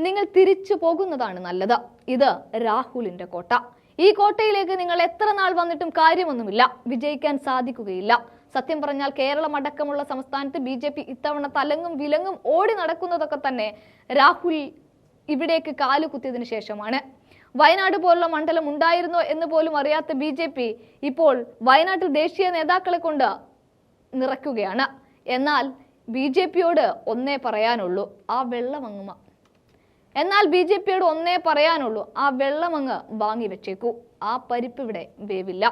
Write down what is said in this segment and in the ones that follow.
നിങ്ങൾ തിരിച്ചു പോകുന്നതാണ് നല്ലത്. ഇത് രാഹുലിന്റെ കോട്ട. ഈ കോട്ടയിലേക്ക് നിങ്ങൾ എത്ര നാൾ വന്നിട്ടും കാര്യമൊന്നുമില്ല, വിജയിക്കാൻ സാധിക്കുകയില്ല. സത്യം പറഞ്ഞാൽ കേരളം അടക്കമുള്ള സംസ്ഥാനത്ത് BJP ഇത്തവണ തലങ്ങും വിലങ്ങും ഓടി നടക്കുന്നതൊക്കെ തന്നെ രാഹുൽ ഇവിടേക്ക് കാലുകുത്തിയതിനു ശേഷമാണ്. വയനാട് പോലുള്ള മണ്ഡലം ഉണ്ടായിരുന്നോ എന്ന് പോലും അറിയാത്ത BJP ഇപ്പോൾ വയനാട്ടിൽ ദേശീയ നേതാക്കളെ കൊണ്ട് നിറയ്ക്കുകയാണ്. എന്നാൽ BJPയോട് ഒന്നേ പറയാനുള്ളൂ, ആ വെള്ളമങ്ങ് വാങ്ങി വെച്ചേക്കൂ. ആ പരിപ്പ് ഇവിടെ വേവില്ല.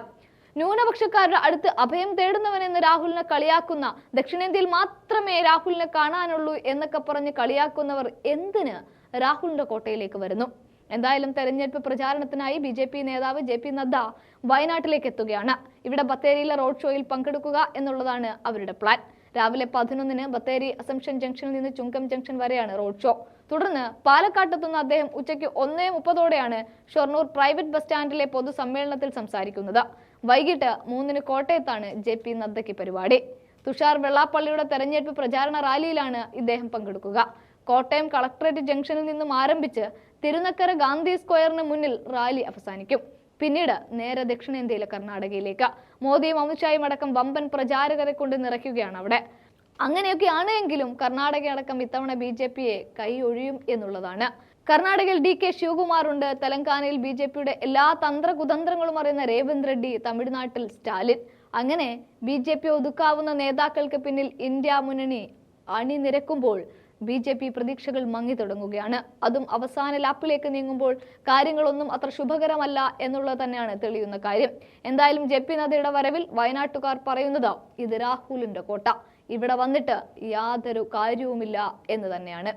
ന്യൂനപക്ഷക്കാരുടെ അടുത്ത് അഭയം തേടുന്നവനെന്ന് രാഹുലിനെ കളിയാക്കുന്ന, ദക്ഷിണേന്ത്യയിൽ മാത്രമേ രാഹുലിനെ കാണാനുള്ളൂ എന്നൊക്കെ പറഞ്ഞ് കളിയാക്കുന്നവർ എന്തിന് രാഹുലിന്റെ കോട്ടയിലേക്ക് വരുന്നു? എന്തായാലും തെരഞ്ഞെടുപ്പ് പ്രചാരണത്തിനായി BJP നേതാവ് JP നദ്ദ വയനാട്ടിലേക്ക് എത്തുകയാണ്. ഇവിടെ ബത്തേരിയിലെ റോഡ് ഷോയിൽ പങ്കെടുക്കുക എന്നുള്ളതാണ് അവരുടെ പ്ലാൻ. രാവിലെ 11-ന് ബത്തേരി അസംഷൻ ജംഗ്ഷനിൽ നിന്ന് ചുങ്കം ജംഗ്ഷൻ വരെയാണ് റോഡ് ഷോ. തുടർന്ന് പാലക്കാട്ടെത്തുന്ന അദ്ദേഹം ഉച്ചയ്ക്ക് 1:30 ഷൊർണൂർ പ്രൈവറ്റ് ബസ് സ്റ്റാൻഡിലെ പൊതുസമ്മേളനത്തിൽ സംസാരിക്കുന്നത്. വൈകിട്ട് 3-ന് കോട്ടയത്താണ് JP നദ്ദയ്ക്ക് പരിപാടി. തുഷാർ വെള്ളാപ്പള്ളിയുടെ തെരഞ്ഞെടുപ്പ് പ്രചാരണ റാലിയിലാണ് ഇദ്ദേഹം പങ്കെടുക്കുക. കോട്ടയം കളക്ടറേറ്റ് ജംഗ്ഷനിൽ നിന്നും ആരംഭിച്ച് തിരുനക്കര ഗാന്ധി സ്ക്വയറിന് മുന്നിൽ റാലി അവസാനിക്കും. പിന്നീട് നേരെ ദക്ഷിണേന്ത്യയിലെ കർണാടകയിലേക്ക്. മോദിയും അമിത്ഷായും അടക്കം വമ്പൻ പ്രചാരകരെ കൊണ്ട് നിറയ്ക്കുകയാണ് അവിടെ. അങ്ങനെയൊക്കെയാണ് എങ്കിലും കർണാടക അടക്കം ഇത്തവണ BJPയെ കൈ ഒഴിയും എന്നുള്ളതാണ്. കർണാടകയിൽ DK ശിവകുമാർ ഉണ്ട്. തെലങ്കാനയിൽ BJPയുടെ എല്ലാ തന്ത്രകുതന്ത്രങ്ങളും അറിയുന്ന രേവന്ത് റെഡ്ഡി, തമിഴ്നാട്ടിൽ സ്റ്റാലിൻ. അങ്ങനെ BJP ഒതുക്കാവുന്ന നേതാക്കൾക്ക് പിന്നിൽ ഇന്ത്യ മുന്നണി അണിനിരക്കുമ്പോൾ BJP പ്രതീക്ഷകൾ മങ്ങി തുടങ്ങുകയാണ്. അതും അവസാന ലാപ്പിലേക്ക് നീങ്ങുമ്പോൾ കാര്യങ്ങളൊന്നും അത്ര ശുഭകരമല്ല എന്നുള്ളത് തന്നെയാണ് തെളിയുന്ന കാര്യം. എന്തായാലും JP നദ്ദയുടെ വരവിൽ വയനാട്ടുകാർ പറയുന്നത് ഇത് രാഹുലിന്റെ കോട്ട, ഇവിടെ വന്നിട്ട് യാതൊരു കാര്യവുമില്ല എന്ന് തന്നെയാണ്.